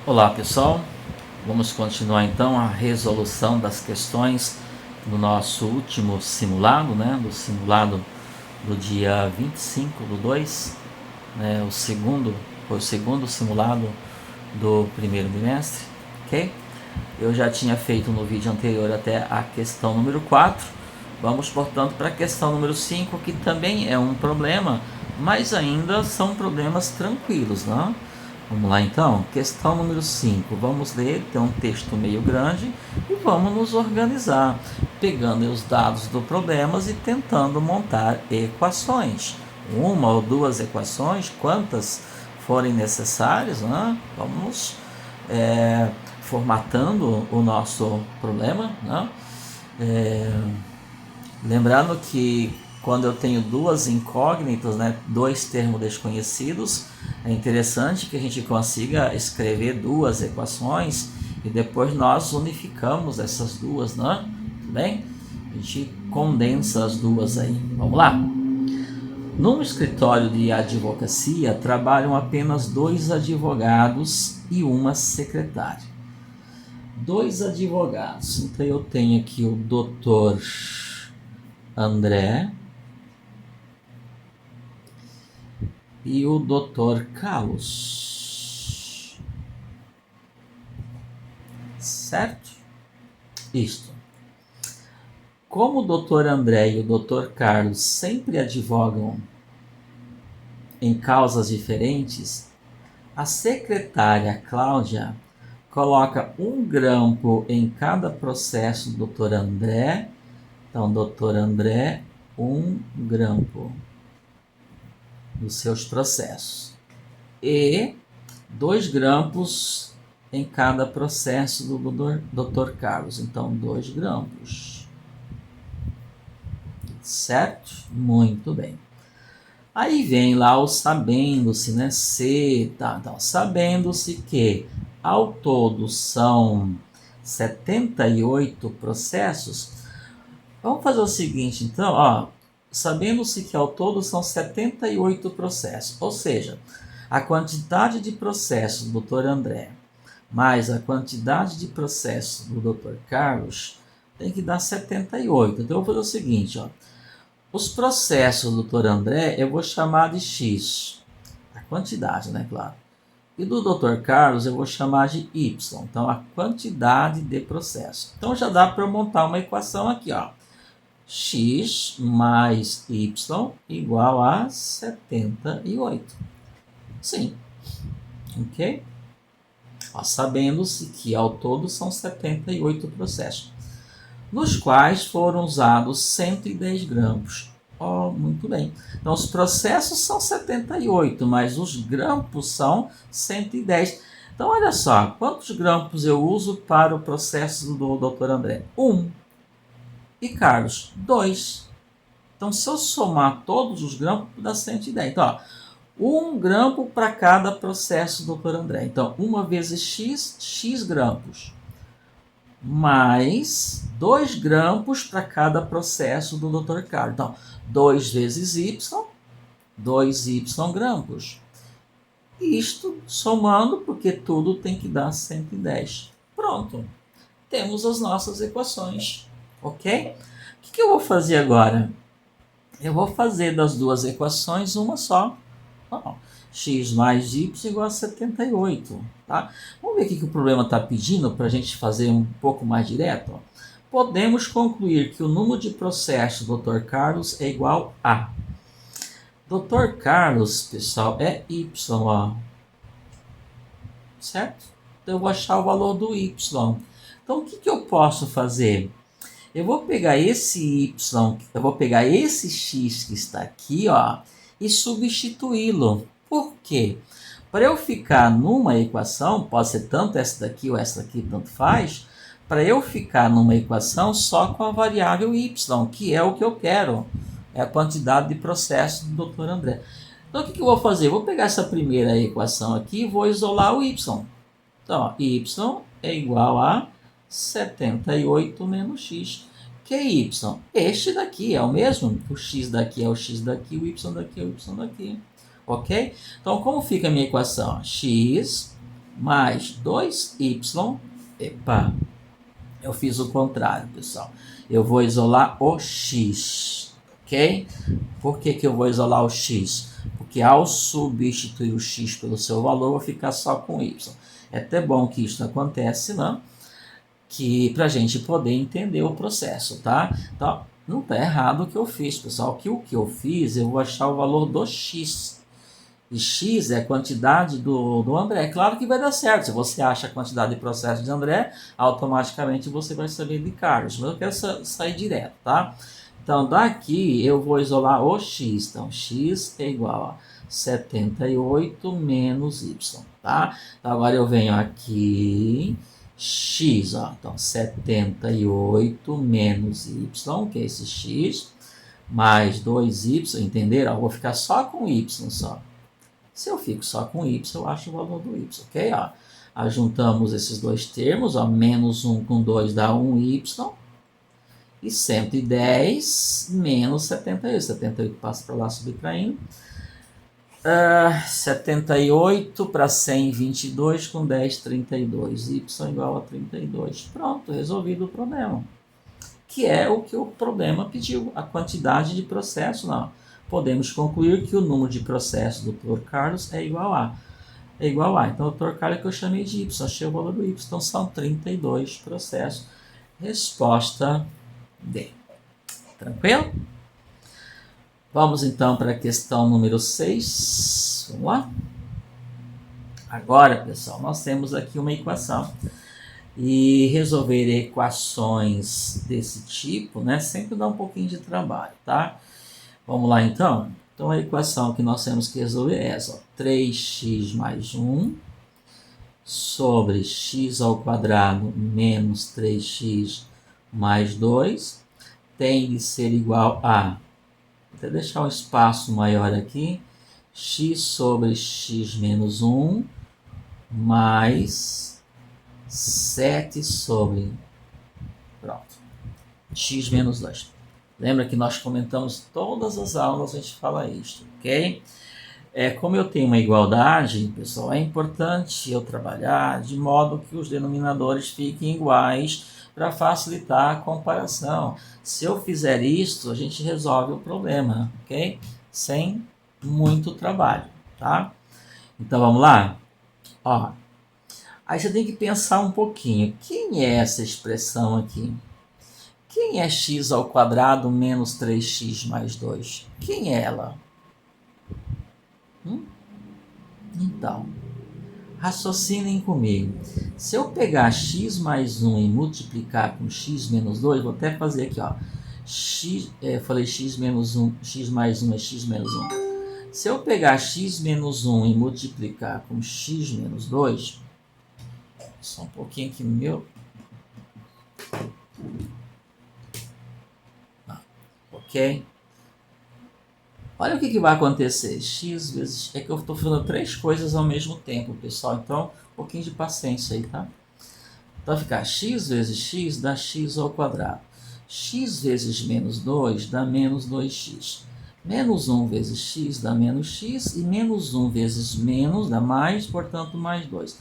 Olá pessoal, vamos continuar então a resolução das questões do nosso último simulado, do simulado do dia 25/2, o segundo simulado do primeiro bimestre, ok? Eu já tinha feito no vídeo anterior até a questão número 4, vamos portanto para a questão número 5, que também é um problema, mas ainda são problemas tranquilos, não? Vamos lá então, questão número 5, vamos ler, tem um texto meio grande e vamos nos organizar, pegando os dados do problema e tentando montar equações. Uma ou duas equações, quantas forem necessárias, né? Vamos formatando o nosso problema, né? Lembrando que quando eu tenho duas incógnitas, dois termos desconhecidos, é interessante que a gente consiga escrever duas equações e depois nós unificamos essas duas, né? Tudo bem? A gente condensa as duas aí. Vamos lá? Num escritório de advocacia trabalham apenas 2 advogados e uma secretária. 2 advogados. Então eu tenho aqui o Dr. André e o Dr. Carlos, certo? Isto. Como o Dr. André e o Dr. Carlos sempre advogam em causas diferentes, a secretária Cláudia coloca um grampo em cada processo do Dr. André. Então, Dr. André, um grampo dos seus processos e 2 grampos em cada processo do Dr. Carlos. Então, 2 grampos. Certo? Muito bem. Aí vem lá o sabendo-se, Então, sabendo-se que ao todo são 78 processos. Vamos fazer o seguinte, então, sabendo-se que ao todo são 78 processos, ou seja, a quantidade de processos do Dr. André mais a quantidade de processos do Dr. Carlos tem que dar 78. Então eu vou fazer o seguinte, os processos do Dr. André eu vou chamar de X, a quantidade, claro. E do Dr. Carlos eu vou chamar de Y, então a quantidade de processos. Então já dá para eu montar uma equação aqui, x mais y igual a 78. Sim. Ok? Sabendo-se que ao todo são 78 processos, nos quais foram usados 110 grampos. Muito bem. Então, os processos são 78, mas os grampos são 110. Então, olha só, quantos grampos eu uso para o processo do Dr. André? 1. E Carlos, 2. Então, se eu somar todos os grampos, dá 110. Então, 1 grampo para cada processo do Dr. André. Então, 1 vezes x, x grampos. Mais 2 grampos para cada processo do Dr. Carlos. Então, 2 vezes y, 2y grampos. Isto somando, porque tudo tem que dar 110. Pronto. Temos as nossas equações. Ok? O que eu vou fazer agora? Eu vou fazer das duas equações uma só. X mais y igual a 78. Tá? Vamos ver o que o problema está pedindo para a gente fazer um pouco mais direto. Podemos concluir que o número de processos do Dr. Carlos é igual a... Dr. Carlos, pessoal, é y. Certo? Então eu vou achar o valor do y. Então o que eu posso fazer? Eu vou pegar esse y, eu vou pegar esse x que está aqui, e substituí-lo. Por quê? Para eu ficar numa equação, pode ser tanto essa daqui ou essa daqui, tanto faz, para eu ficar numa equação só com a variável y, que é o que eu quero, é a quantidade de processos do Dr. André. Então, o que eu vou fazer? Eu vou pegar essa primeira equação aqui e vou isolar o y. Então, y é igual a 78 menos x. Que é y? Este daqui é o mesmo. O x daqui é o x daqui, o y daqui é o y daqui. Ok? Então, como fica a minha equação? X mais 2y. Epa, eu fiz o contrário, pessoal. Eu vou isolar o x, ok? Por que eu vou isolar o x? Porque ao substituir o x pelo seu valor, eu vou ficar só com y. É até bom que isso acontece, né? Que para a gente poder entender o processo, tá? Então, não está errado o que eu fiz, pessoal. O que eu fiz, eu vou achar o valor do x. E x é a quantidade do André. Claro que vai dar certo. Se você acha a quantidade de processo de André, automaticamente você vai saber de Carlos. Mas eu quero sair direto, tá? Então, daqui eu vou isolar o x. Então, x é igual a 78 menos y, tá? Então, agora eu venho aqui, x, ó. Então, 78 menos y, que é esse x, mais 2y, entenderam? Eu vou ficar só com y só. Se eu fico só com y, eu acho o valor do y, ok? Ó, ajuntamos esses dois termos, ó, menos 1 com 2 dá 1y, e 110 menos 78. 78 passa para lá subtraindo. 78 para 100, 22, com 10, 32. Y igual a 32. Pronto, resolvido o problema. Que é o que o problema pediu, a quantidade de processo, não. Podemos concluir que o número de processos do Dr. Carlos é igual a. Então, o Dr. Carlos que eu chamei de Y, achei o valor do Y. Então, são 32 processos. Resposta D. Tranquilo? Vamos, então, para a questão número 6. Vamos lá? Agora, pessoal, nós temos aqui uma equação. E resolver equações desse tipo, né, sempre dá um pouquinho de trabalho, tá? Vamos lá, então? Então, a equação que nós temos que resolver é essa, ó, 3x mais 1 sobre x ao quadrado menos 3x mais 2 tem de ser igual a, vou até deixar um espaço maior aqui, x sobre x menos 1 mais 7 sobre, pronto, x menos 2. Lembra que nós comentamos todas as aulas, a gente fala isso, ok? Como eu tenho uma igualdade, pessoal, é importante eu trabalhar de modo que os denominadores fiquem iguais para facilitar a comparação. Se eu fizer isto, a gente resolve o problema, ok? Sem muito trabalho, tá? Então, vamos lá? Ó, aí você tem que pensar um pouquinho. Quem é essa expressão aqui? Quem é x ao quadrado menos 3x mais 2? Quem é ela? Então, raciocinem comigo. Se eu pegar x mais 1 e multiplicar com x menos 2, vou até fazer aqui, ó. Falei x menos 1, x mais 1 é x menos 1. Se eu pegar x menos 1 e multiplicar com x menos 2, só um pouquinho aqui no meu. Ok? Olha o que vai acontecer. X vezes... É que eu estou falando 3 coisas ao mesmo tempo, pessoal. Então, um pouquinho de paciência aí, tá? Então, vai ficar x vezes x dá x ao quadrado. X vezes menos 2 dá menos 2x. Menos 1 vezes x dá menos x. E menos 1 vezes menos dá mais, portanto, mais 2.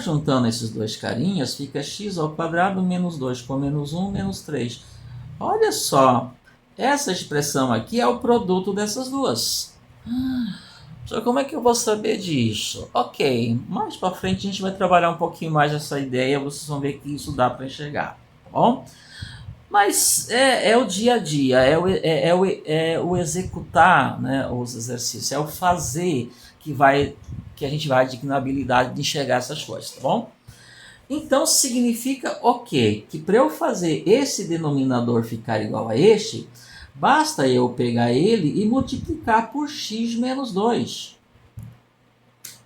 Juntando esses dois carinhas, fica x ao quadrado menos 2 com menos 1, menos 3. Olha só, essa expressão aqui é o produto dessas duas. Só como é que eu vou saber disso? Ok, mais para frente a gente vai trabalhar um pouquinho mais essa ideia, vocês vão ver que isso dá para enxergar, tá bom? Mas é o dia a dia, é o executar, né, os exercícios, é o fazer que a gente vai adquirir a habilidade de enxergar essas coisas, tá bom? Então, significa o quê? Que para eu fazer esse denominador ficar igual a este, basta eu pegar ele e multiplicar por x menos 2.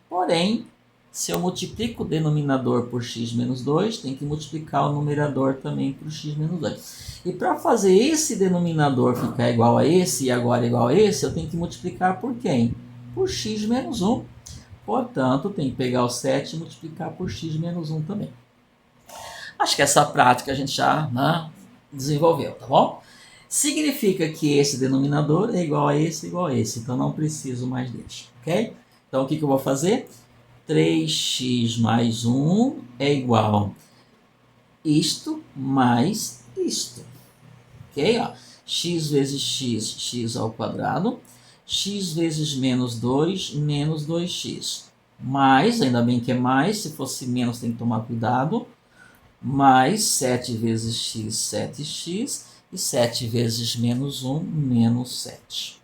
Porém, se eu multiplico o denominador por x menos 2, tem que multiplicar o numerador também por x menos 2. E para fazer esse denominador ficar igual a esse e agora igual a esse, eu tenho que multiplicar por quem? Por x menos 1. Portanto, tem que pegar o 7 e multiplicar por x menos 1 também. Acho que essa prática a gente já desenvolveu, tá bom? Significa que esse denominador é igual a esse, igual a esse. Então, não preciso mais deste, ok? Então, o que eu vou fazer? 3x mais 1 é igual isto mais isto. Ok? Ó. X vezes x, x ao quadrado. X vezes menos 2, menos 2x. Mais, ainda bem que é mais, se fosse menos tem que tomar cuidado. Mais 7 vezes x, 7x. E 7 vezes menos 1, menos 7.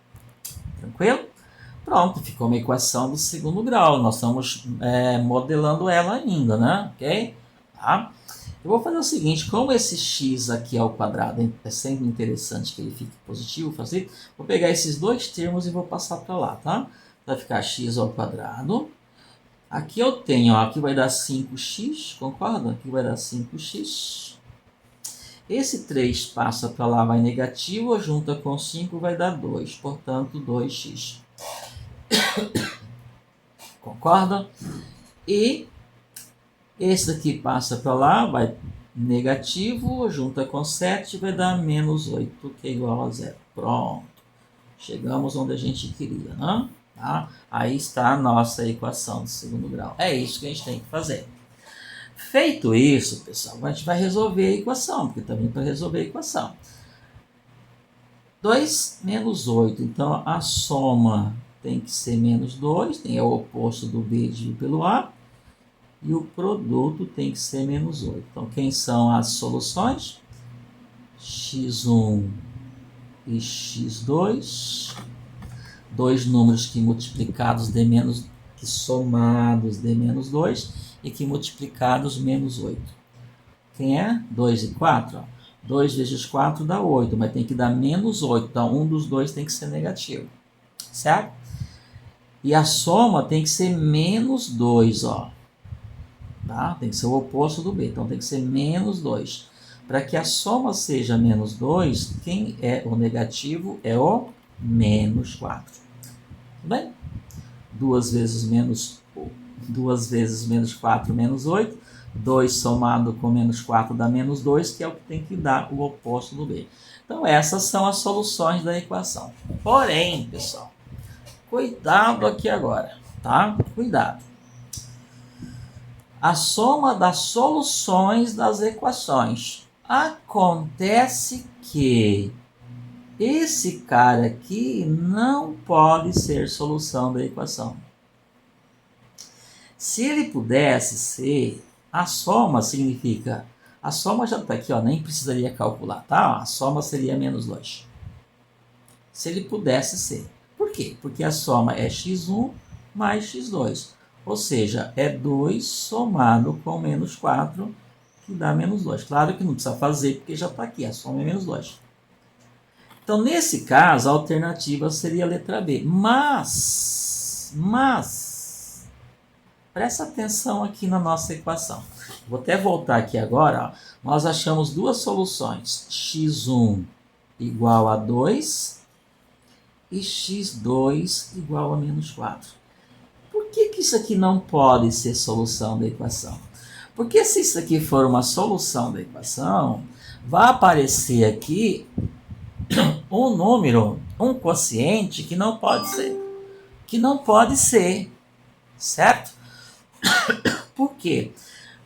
Tranquilo? Pronto, ficou uma equação do segundo grau. Nós estamos modelando ela ainda, né? Ok? Tá? Eu vou fazer o seguinte, como esse x aqui ao quadrado é sempre interessante que ele fique positivo, vou pegar esses dois termos e vou passar para lá, tá? Vai ficar x ao quadrado. Aqui eu tenho, ó, aqui vai dar 5x, concorda? Aqui vai dar 5x. Esse 3 passa para lá, vai negativo, junta com 5 vai dar 2, portanto 2x. Concorda? E esse daqui passa para lá, vai negativo, junta com 7, vai dar menos 8, que é igual a 0. Pronto. Chegamos onde a gente queria, né? Tá? Aí está a nossa equação de segundo grau. É isso que a gente tem que fazer. Feito isso, pessoal, a gente vai resolver a equação, porque também para resolver a equação. 2 menos 8, então a soma tem que ser menos 2, tem o oposto do B dividido pelo A. E o produto tem que ser menos 8. Então, quem são as soluções? x1 e x2. Dois números que multiplicados dê menos, que somados dê menos 2 e que multiplicados menos 8. Quem é? 2 e 4. Ó. 2 vezes 4 dá 8, mas tem que dar menos 8. Então, um dos dois tem que ser negativo. Certo? E a soma tem que ser menos 2, ó. Tá? Tem que ser o oposto do B, então tem que ser menos 2. Para que a soma seja menos 2, quem é o negativo é o menos 4. Tudo bem? 2 vezes menos 4, menos 8. 2 somado com menos 4 dá menos 2, que é o que tem que dar o oposto do B. Então, essas são as soluções da equação. Porém, pessoal, cuidado aqui agora, tá? Cuidado. A soma das soluções das equações. Acontece que esse cara aqui não pode ser solução da equação. Se ele pudesse ser, a soma significa... A soma já está aqui, ó, nem precisaria calcular, tá? A soma seria menos 2. Se ele pudesse ser. Por quê? Porque a soma é x1 mais x2. Ou seja, é 2 somado com menos 4, que dá menos 2. Claro que não precisa fazer, porque já está aqui, a soma é menos 2. Então, nesse caso, a alternativa seria a letra B. Mas, presta atenção aqui na nossa equação. Vou até voltar aqui agora. Ó. Nós achamos duas soluções. x1 igual a 2 e x2 igual a menos 4. Por que isso aqui não pode ser solução da equação? Porque se isso aqui for uma solução da equação, vai aparecer aqui um número, um quociente que não pode ser. Que não pode ser. Certo? Por quê?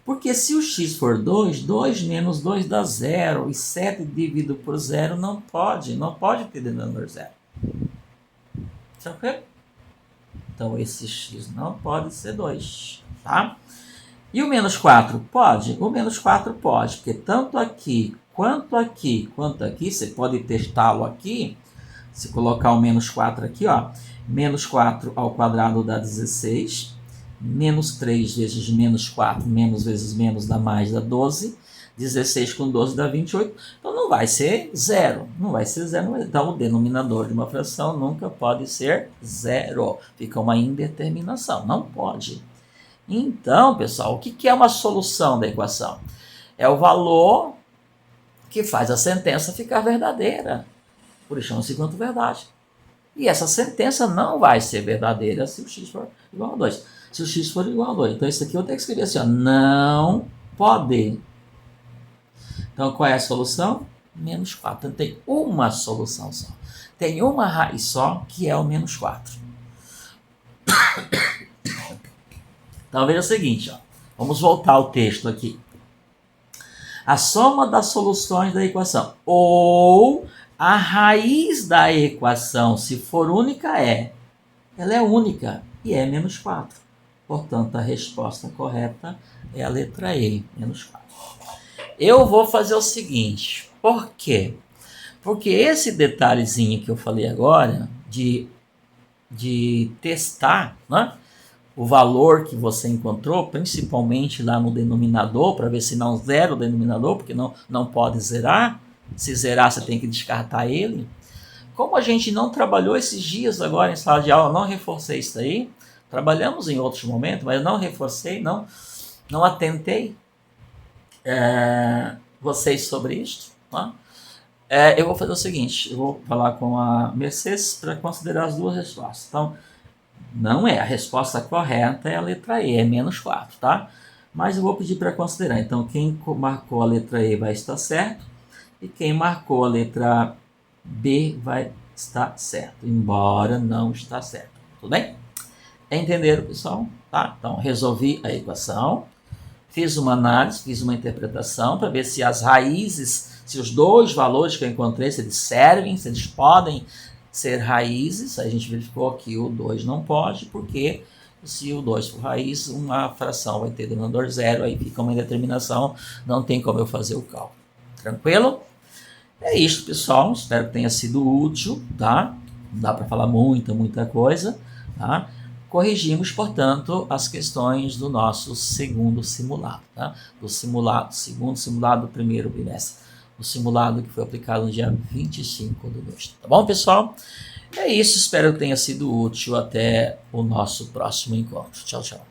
Porque se o x for 2, 2 menos 2 dá 0. E 7 dividido por 0 não pode ter denominador 0. Tranquilo? Então, esse x não pode ser 2, tá? E o menos 4 pode? O menos 4 pode, porque tanto aqui, quanto aqui, você pode testá-lo aqui, se colocar o menos 4 aqui, ó, menos 4 ao quadrado dá 16, menos 3 vezes menos 4, menos vezes menos dá mais, dá 12, 16 com 12 dá 28, então não vai ser zero, não vai ser zero, então o denominador de uma fração nunca pode ser zero, fica uma indeterminação, não pode. Então, pessoal, o que é uma solução da equação? É o valor que faz a sentença ficar verdadeira, por isso chama-se quanto verdade. E essa sentença não vai ser verdadeira se o x for igual a 2. Se o x for igual a 2, então isso aqui eu tenho que escrever assim, ó, não pode. Então, qual é a solução? Menos 4. Então, tem uma solução só. Tem uma raiz só, que é o menos 4. Então veja o seguinte, ó. Vamos voltar ao texto aqui. A soma das soluções da equação ou a raiz da equação, se for única, ela é única e é menos 4. Portanto, a resposta correta é a letra E, menos 4. Eu vou fazer o seguinte, por quê? Porque esse detalhezinho que eu falei agora, de testar, né, o valor que você encontrou, principalmente lá no denominador, para ver se não zera o denominador, porque não pode zerar. Se zerar, você tem que descartar ele. Como a gente não trabalhou esses dias agora em sala de aula, não reforcei isso aí. Trabalhamos em outros momentos, mas eu não reforcei, não atentei vocês sobre isso. Tá? Eu vou fazer o seguinte, eu vou falar com a Mercedes para considerar as duas respostas. Então, não é, a resposta correta é a letra E, é menos 4, tá? Mas eu vou pedir para considerar. Então, quem marcou a letra E vai estar certo e quem marcou a letra B vai estar certo, embora não está certo. Tudo bem? Entenderam, pessoal? Tá? Então, resolvi a equação, fiz uma análise, fiz uma interpretação para ver se as raízes, se os dois valores que eu encontrei, se eles servem, se eles podem ser raízes. Aí a gente verificou que o 2 não pode, porque se o 2 for raiz, uma fração vai ter denominador zero, aí fica uma indeterminação, não tem como eu fazer o cálculo. Tranquilo? É isso, pessoal. Espero que tenha sido útil, tá? Não dá para falar muita coisa, tá? Corrigimos, portanto, as questões do nosso segundo simulado, tá? Do segundo simulado do primeiro bimestre. O simulado que foi aplicado no dia 25 do mês. Tá bom, pessoal? É isso. Espero que tenha sido útil. Até o nosso próximo encontro. Tchau, tchau.